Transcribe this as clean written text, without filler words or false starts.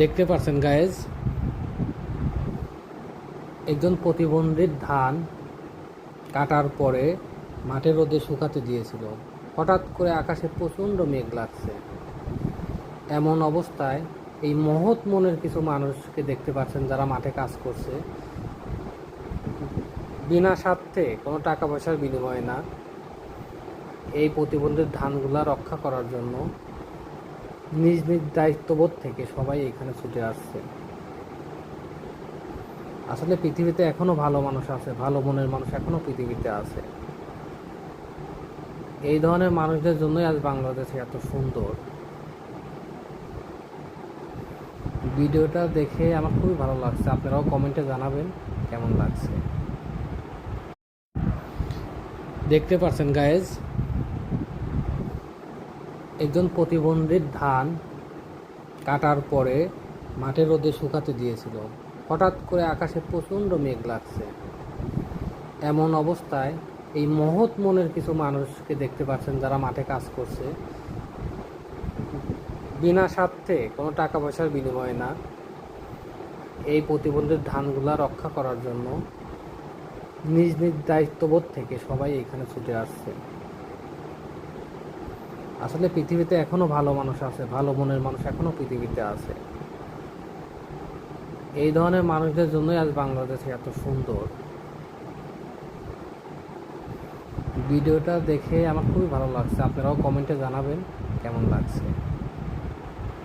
দেখতে পাচ্ছেন গায়েজ, একজন প্রতিবন্ধীর ধান কাটার পরে মাঠের রোদে শুকাতে দিয়েছিল। হঠাৎ করে আকাশে প্রচণ্ড মেঘ লাগছে। এমন অবস্থায় এই মহৎ মনের কিছু মানুষকে দেখতে পাচ্ছেন যারা মাঠে কাজ করছে, বিনা স্বার্থে কোনো টাকা পয়সার বিনিময়ে না, এই প্রতিবন্ধীর ধানগুলা রক্ষা করার জন্য নিজ নিজ দায়িত্ববোধ থেকে সবাই এখানে ছুটে আসছে। আসলে পৃথিবীতে এখনো ভালো মানুষ আছে, ভালো মনের মানুষ এখনো পৃথিবীতে আছে। এই ধরনের মানুষদের জন্যই আজ বাংলাদেশে এত সুন্দর। ভিডিওটা দেখে আমার খুবই ভালো লাগছে, আপনারাও কমেন্টে জানাবেন কেমন লাগছে। দেখতে পাচ্ছেন গায়েজ, একজন প্রতিবন্ধীর ধান কাটার পরে মাঠের রোদে শুকাতে দিয়েছিল। হঠাৎ করে আকাশে প্রচণ্ড মেঘ লাগছে। এমন অবস্থায় এই মহৎ মনের কিছু মানুষকে দেখতে পাচ্ছেন যারা মাঠে কাজ করছে, বিনা স্বার্থে কোনো টাকা পয়সার বিনিময়ে না, এই প্রতিবন্ধীর ধানগুলা রক্ষা করার জন্য নিজ নিজ দায়িত্ববোধ থেকে সবাই এখানে ছুটে আসছে। আসলে পৃথিবীতে এখনো ভালো মানুষ আছে, ভালো মনের মানুষ এখনো পৃথিবীতে আছে। এই ধরনের মানুষদের জন্যই আজ বাংলাদেশে এত সুন্দর। ভিডিওটা দেখে আমার খুবই ভালো লাগছে, আপনারাও কমেন্টে জানাবেন কেমন লাগছে।